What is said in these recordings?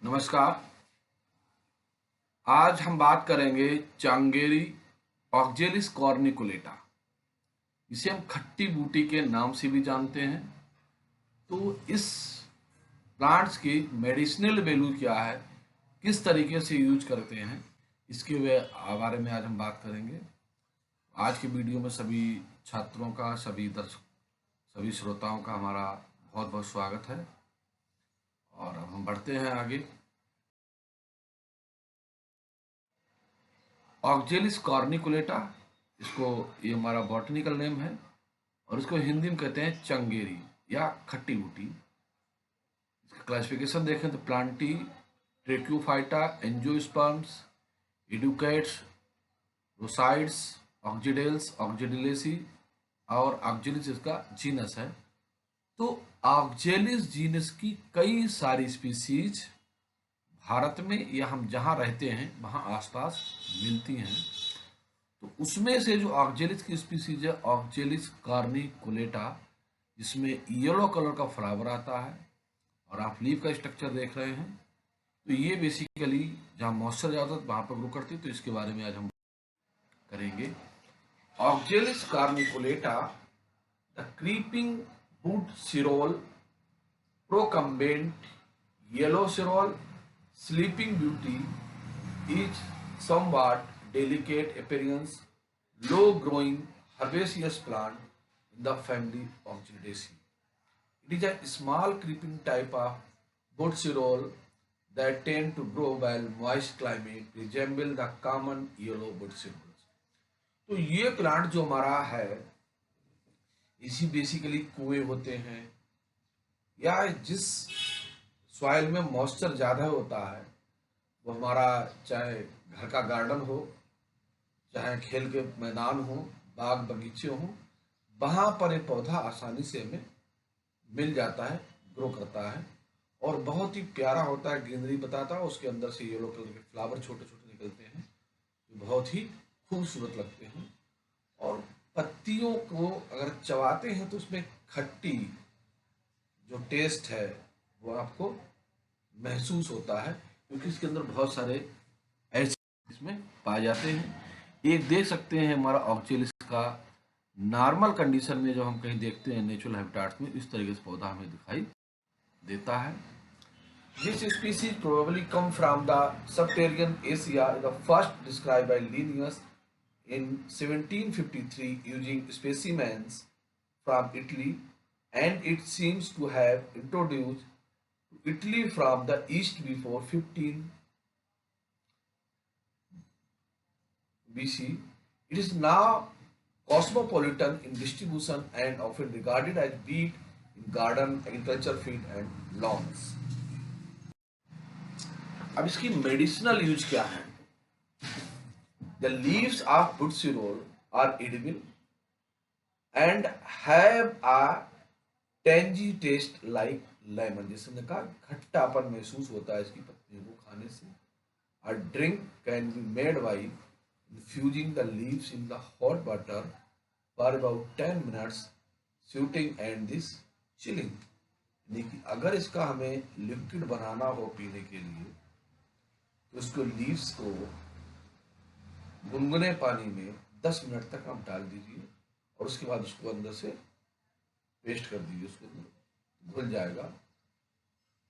नमस्कार। आज हम बात करेंगे चांगेरी ऑक्जेलिस कॉर्निकुलेटा। इसे हम खट्टी बूटी के नाम से भी जानते हैं। तो इस प्लांट्स की मेडिसिनल वैल्यू क्या है, किस तरीके से यूज करते हैं, इसके बारे में आज हम बात करेंगे। आज की वीडियो में सभी छात्रों का, सभी दर्शक, सभी श्रोताओं का हमारा बहुत बहुत स्वागत है। और अब हम बढ़ते हैं आगे। ऑक्जेलिस कॉर्निकुलेटा, इसको ये हमारा बॉटनिकल नेम है और इसको हिंदी में कहते हैं चंगेरी या खट्टी बूटी। इसका क्लासिफिकेशन देखें तो प्लांटी, ट्रेक्यूफाइटा, एंजियोस्पर्म्स, एडुकेट्स, रोसाइड्स, ऑक्जिडेल्स, ऑक्जिडिलेसी और ऑक्जेलिस इसका जीनस है। तो ऑक्जेलिस जीनस की कई सारी स्पीसीज भारत में या हम जहाँ रहते हैं वहाँ आसपास मिलती हैं। तो उसमें से जो ऑक्जेलिस की स्पीसीज है ऑक्जेलिस कार्निकुलेटा, जिसमें येलो कलर का फ्लावर आता है और आप लीफ का स्ट्रक्चर देख रहे हैं। तो ये बेसिकली जहाँ मॉइस्चर ज़्यादा वहाँ पर ग्रो करती है। तो इसके बारे में आज हम करेंगे। Oxalis corniculata, the creeping wood sorrel, procumbent, yellow sorrel, sleeping beauty is somewhat delicate appearance, low-growing herbaceous plant in the family Orchidaceae. It is a small creeping type of Budsirol that tend to grow while moist climate, resemble the common yellow Budsirols. तो ये plant जो हमारा है, इसी basically कुएं होते हैं या जिस सॉइल में मॉइस्चर ज़्यादा होता है, वो हमारा चाहे घर का गार्डन हो, चाहे खेल के मैदान हो, बाग बगीचे हो, वहाँ पर ये पौधा आसानी से हमें मिल जाता है, ग्रो करता है और बहुत ही प्यारा होता है। ग्रीनरी बताता है, उसके अंदर से येलो कलर के फ्लावर छोटे छोटे निकलते हैं जो बहुत ही खूबसूरत लगते हैं। और पत्तियों को अगर चबाते हैं तो उसमें खट्टी जो टेस्ट है वो आपको महसूस होता है, क्योंकि इसके अंदर बहुत सारे एसिड इसमें पाए जाते हैं। एक देख सकते हैं हमारा ऑक्जेलिस का नॉर्मल कंडीशन में जो हम कहीं देखते हैं नेचुरल हैबिटाट्स में, इस तरीके से पौधा हमें दिखाई देता है। This species probably come from the Subsaharan Asia, the first described by Linnaeus in 1753 using specimens from Italy, and it seems to have introduced to Italy from the east before 15 BC. It is now cosmopolitan in distribution and often regarded as weed in garden, agriculture field and lawns. अब इसकी medicinal use क्या है? The leaves of Budsirol are edible and have a tangy taste like lemon. जैसे हमने कहा खट्टापन महसूस होता है इसकी पत्तियों को खाने से। A drink can be made by infusing the leaves in the hot water for about 10 minutes, shooting and this chilling. यानी कि अगर इसका हमें लिक्विड बनाना हो पीने के लिए तो इसको लीव्स को गुनगुने पानी में 10 मिनट तक आप डाल दीजिए और उसके बाद उसको अंदर से पेस्ट कर दीजिए, उसको अंदर घुल जाएगा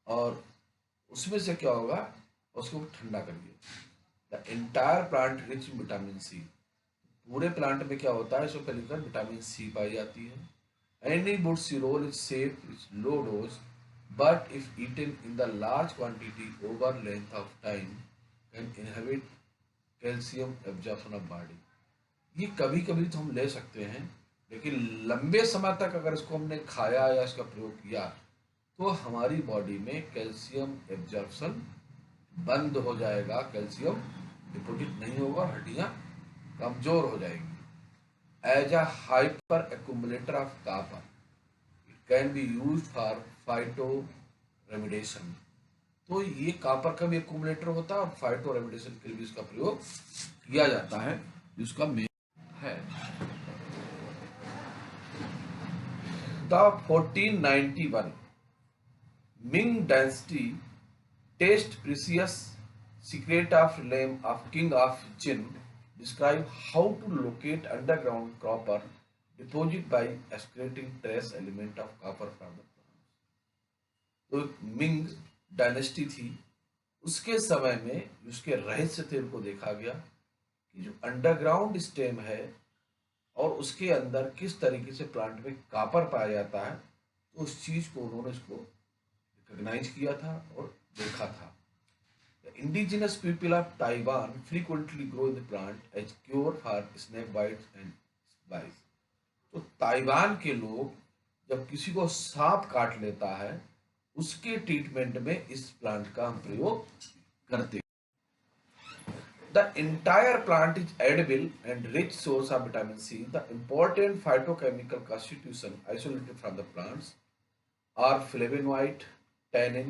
और उसमें से क्या होगा, उसको ठंडा करिए। The entire plant rich in vitamin C, पूरे प्लांट में क्या होता है, इसमें पहले कर विटामिन सी पाई जाती है। Any wood sorrel is safe, is low dose, but if eaten in the large quantity over length of time can inhibit calcium absorption of body. ये कभी कभी तो हम ले सकते हैं, लेकिन लंबे समय तक अगर इसको हमने खाया या इसका प्रयोग किया तो हमारी बॉडी में कैल्शियम एब्जॉर्प्शन बंद हो जाएगा, कैल्शियम डिपोजिट नहीं होगा, हड्डियां कमजोर हो जाएंगी। As a hyperaccumulator of copper, it can be used for phytoremediation. तो ये कॉपर का भी एक्यूमुलेटर होता है और फाइटो रेमिडेशन के लिए भी इसका प्रयोग किया जाता है, जिसका मेन है। The 1491 Ming Dynasty Taste precious secret of realm of king of Jinn describe how to locate underground copper deposit by excreting trace element of copper from the plant. तो एक मिंग डायनेस्टी थी, उसके समय में उसके रहस्य थे उनको देखा गया कि जो अंडरग्राउंड स्टेम है और उसके अंदर किस तरीके से प्लांट में कॉपर पाया जाता है, तो उस चीज को उन्होंने इसको रिकॉग्नाइज किया था और देखा था। The indigenous people of Taiwan frequently grow the plant as cure for snake bites and bites. तो ताइवान के लोग जब किसी को सांप काट लेता है उसके ट्रीटमेंट में इस प्लांट का हम प्रयोग करते हैं। The entire plant is edible and rich source of vitamin C. The important phytochemical constitution isolated from the plants are flavonoid, tannin,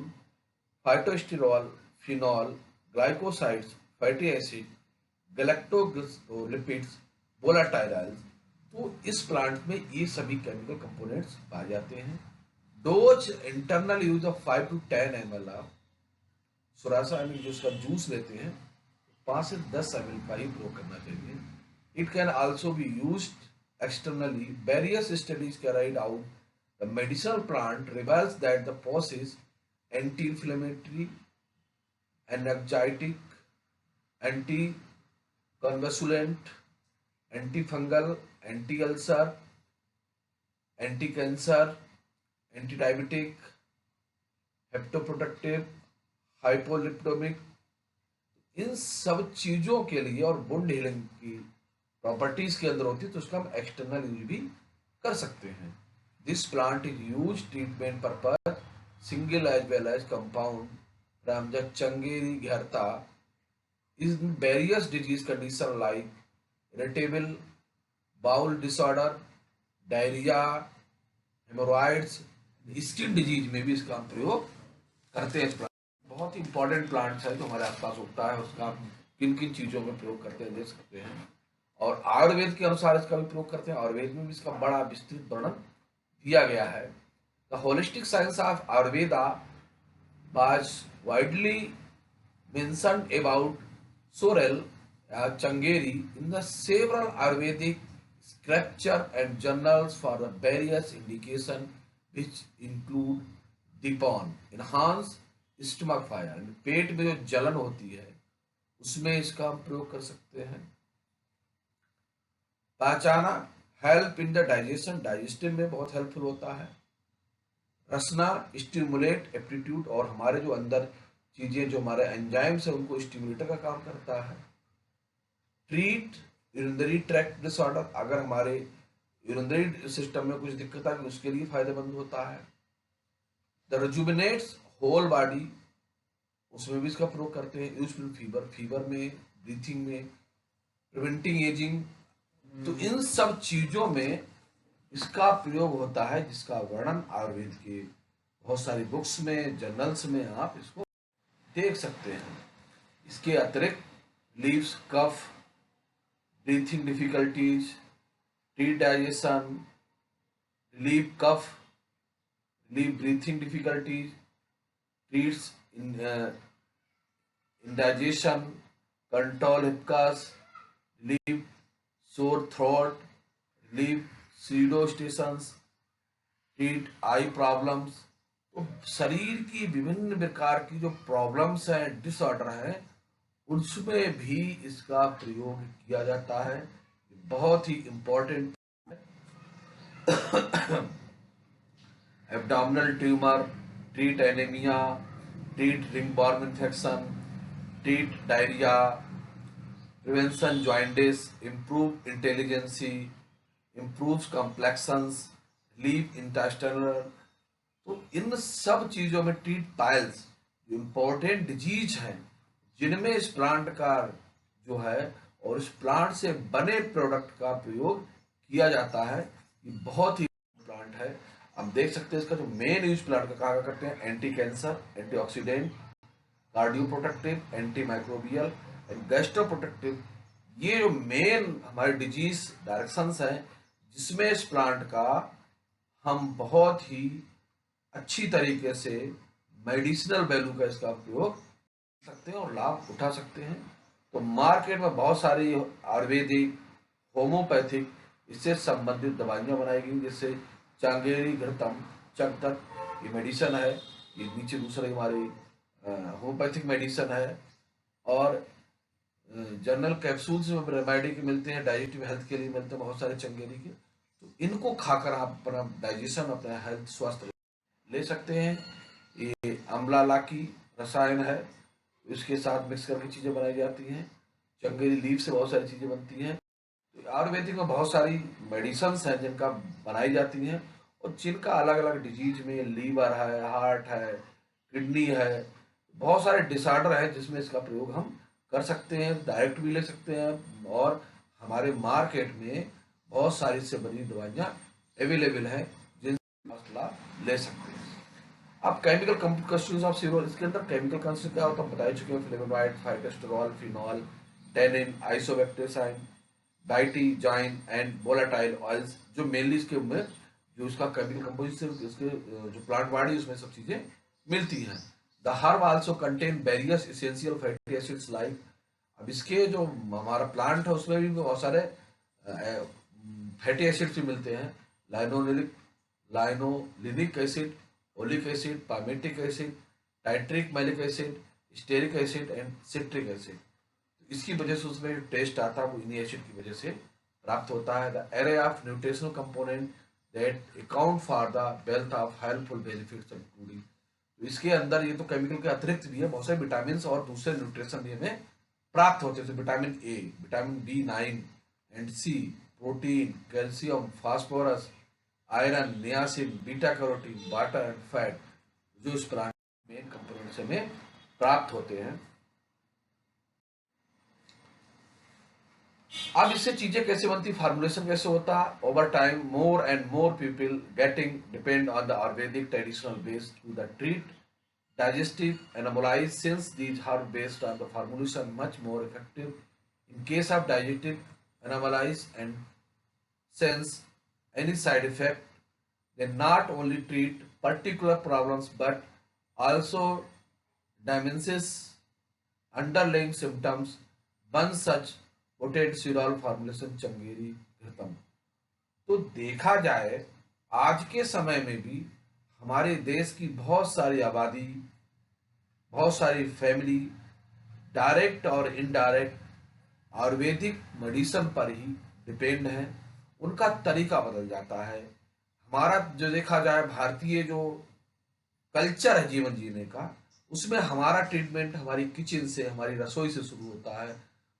phytosterol, phenol, glycosides, fatty acid, galactolipids, volatiles। तो इस plant में ये सभी केमिकल कंपोनेंट्स पाए जाते हैं। Dose internal use of 5 to 10 ml of सुरासा जो उसका जूस लेते हैं 5 से 10 ml का ही प्रयोग करना चाहिए। It can also be used externally. Various studies carried out the medicinal plant reveals that the process anti-inflammatory, energetic, anti-convulsant, anti-fungal, anti-ulcer, anti-cancer, anti-diabetic, hepatoprotective, hypolipidemic, इन सब चीजों के लिए और वुंड हीलिंग की प्रॉपर्टीज के अंदर होती है, तो उसका हम एक्सटर्नल यूज भी कर सकते हैं। This plant is use treatment purpose single as well as compound from the चंगेरी घेरता is various disease condition like irritable bowel disorder, diarrhoea, haemorrhoids, skin disease में भी इसका हम प्रयोग करते हैं। बहुत ही इंपॉर्टेंट प्लांट्स है जो हमारे आसपास उगता है, उसका हम किन किन चीजों में प्रयोग करते हैं देख सकते हैं, और आयुर्वेद के अनुसार इसका भी प्रयोग करते हैं। आयुर्वेद में भी इसका बड़ा विस्तृत वर्णन दिया गया है। The holistic science of Ayurveda was widely mentioned about sorrel चंगेरी in the several Ayurvedic scripture and journals for the various indication which include dipon, enhance stomach fire, पेट में जो जलन होती है उसमें इसका हम प्रयोग कर सकते हैं। पहचाना, help in the digestion, digestive में बहुत हेल्पफुल होता है। रसना, स्टिमुलेट एप्टीट्यूड, और हमारे जो अंदर चीजें जो हमारे एंजाइम्स है उनको स्टिमुलेटर का काम करता है। ट्रीट यूरिनरी ट्रैक्ट डिसऑर्डर, अगर हमारे यूरिनरी सिस्टम में कुछ दिक्कत है उसके लिए फायदेमंद होता है। द रिजुविनेट्स होल बॉडी, उसमें भी इसका प्रयोग करते हैं। यूजफुल फीवर, फीवर में, ब्रीथिंग में, प्रिवेंटिंग एजिंग, तो इन सब चीजों में इसका प्रयोग होता है, जिसका वर्णन आयुर्वेद के बहुत सारी बुक्स में, जर्नल्स में आप इसको देख सकते हैं। इसके अतिरिक्त leaves cough, breathing difficulties, treat digestion, relieve cough, relieve breathing difficulties, treats indigestion, control hiccups, relieve sore throat, relieve pseudostations, treat eye problems। तो शरीर की विभिन्न प्रकार की जो प्रॉब्लम्स हैं, डिसऑर्डर हैं, उसमें भी इसका प्रयोग किया जाता है। बहुत ही important. Abdominal tumour, treat anaemia, treat ringworm infection, treat diarrhoea, prevention joints, improve intelligence, improve complexions, relieve intestinal. तो इन सब चीजों में ट्रीट पाइल्स, जो इम्पोर्टेंट डिजीज हैं जिनमें इस प्लांट का जो है और इस प्लांट से बने प्रोडक्ट का प्रयोग किया जाता है। ये बहुत ही प्लांट है। हम देख सकते हैं इसका जो मेन यूज प्लांट का कहा करते हैं, anti cancer, antioxidant, cardio protective, anti microbial and gastro protective. ये जो मेन हमारे डिजीज डायरेक्शंस हैं जिसमें इस प्लांट का हम बहुत ही अच्छी तरीके से मेडिसिनल वैल्यू का इसका प्रयोग कर सकते हैं और लाभ उठा सकते हैं। तो मार्केट में बहुत सारी आयुर्वेदिक, होम्योपैथिक इससे संबंधित दवाइयाँ बनाई गई, जैसे चांगेरी, घृतम, चकदक, ये मेडिसन है। ये नीचे दूसरे हमारी होम्योपैथिक मेडिसन है। और जनरल कैप्सूल्स में रेमेडी के मिलते हैं, डाइजेस्टिव हेल्थ के लिए मिलते हैं बहुत सारे चंगेरी के। तो इनको खाकर आप अपना डाइजेशन, अपना हेल्थ, स्वास्थ्य ले सकते हैं। ये अम्लाला की रसायन है, इसके साथ मिक्स करके चीज़ें बनाई जाती हैं। चंगेरी लीफ से बहुत सारी चीज़ें बनती हैं। तो आयुर्वेदिक में बहुत सारी मेडिसन्स हैं जिनका बनाई जाती हैं, और जिनका अलग अलग डिजीज में, लीवर है, हार्ट है, किडनी है, बहुत सारे डिसऑर्डर हैं जिसमें इसका प्रयोग हम कर सकते हैं। डायरेक्ट भी ले सकते हैं, और हमारे मार्केट में बहुत सारी इससे बनी दवाइयाँ अवेलेबल हैं जिनसे मसला ले सकते हैं। अब केमिकल कंस्टिट्यूशन ऑफ सीरोल, इसके अंदर केमिकल कंस्टिट्यूशन क्या होता है बता ही चुके हैं। Flavonoid, phytosterol, phenol, tannin, isobactericin, diatizine and volatile oils, जो मेनली इसके में जो इसका केमिकल कंपोजिशन, इसके जो प्लांट बॉडी उसमें सब चीजें मिलती हैं। The herb also contain various essential fatty acids like, अब इसके जो हमारा प्लांट है उसमें भी बहुत सारे फैटी एसिड्स भी मिलते हैं। Linoleic linolenic acid, oleic acid, palmitic acid, tartaric malic acid, stearic acid and citric acid. इसकी वजह से उसमें जो टेस्ट आता है वो इन्हीं एसिड की वजह से प्राप्त होता है। The array of nutritional component that account for the wealth of helpful benefits including, तो इसके अंदर ये तो केमिकल के अतिरिक्त भी है, बहुत सारे विटामिन और दूसरे न्यूट्रिशन भी हमें प्राप्त होते हैं। Vitamin A, vitamin B9 and C, protein, calcium, phosphorus, iron, niacin, beta carotene, water and fat, जो इस प्लांट मेन कंपोनेंट से हमें प्राप्त होते हैं। अब इससे चीजें कैसे बनती, फार्मुलेशन कैसे होता, over time more and more people getting depend on the Ayurvedic traditional base to the treat digestive anomalies, since these are based on the formulation much more effective in case of digestive anomalies, and since any side effect, they not only treat particular problems but also diminishes underlying symptoms. One such potential formulation चंगेरी घृतम। तो देखा जाए आज के समय में भी हमारे देश की बहुत सारी आबादी, बहुत सारी फैमिली डायरेक्ट और इनडायरेक्ट आयुर्वेदिक मेडिसिन पर ही डिपेंड है। उनका तरीका बदल जाता है। हमारा जो देखा जाए भारतीय जो कल्चर है जीवन जीने का, उसमें हमारा ट्रीटमेंट हमारी किचन से, हमारी रसोई से शुरू होता है।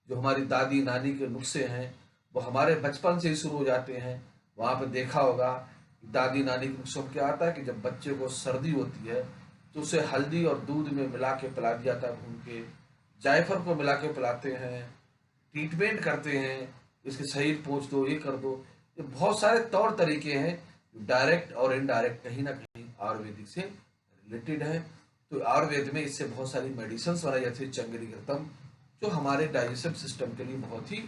जो हमारी दादी नानी के नुस्खे हैं वो हमारे बचपन से ही शुरू हो जाते हैं। वहाँ पे देखा होगा दादी नानी के नुस्खों में क्या आता है कि जब बच्चे को सर्दी होती है तो उसे हल्दी और दूध में मिला के पिला दिया जाता है, भून के जायफल को मिला के पिलाते हैं, ट्रीटमेंट करते हैं, इसके शरीर पोंछ दो, ये कर दो। ये बहुत सारे तौर तरीके हैं जो डायरेक्ट और इनडायरेक्ट कहीं ना कहीं आयुर्वेदिक से रिलेटेड है। तो आयुर्वेद में इससे बहुत सारी मेडिसिन बनाई जाती है, चंगेरी घृतम, जो हमारे डाइजेस्टिव सिस्टम के लिए बहुत ही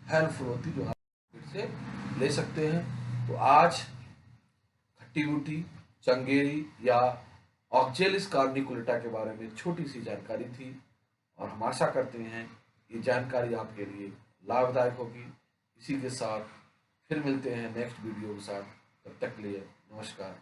हेल्पफुल होती है, जो आप से ले सकते हैं। तो आज खट्टी बूटी, चंगेरी या ऑक्जेलिस कार्निकुलेटा के बारे में छोटी सी जानकारी थी, और हम आशा करते हैं ये जानकारी आपके लिए लाभदायक होगी। इसी के साथ फिर मिलते हैं नेक्स्ट वीडियो के साथ। तब तक के लिए नमस्कार।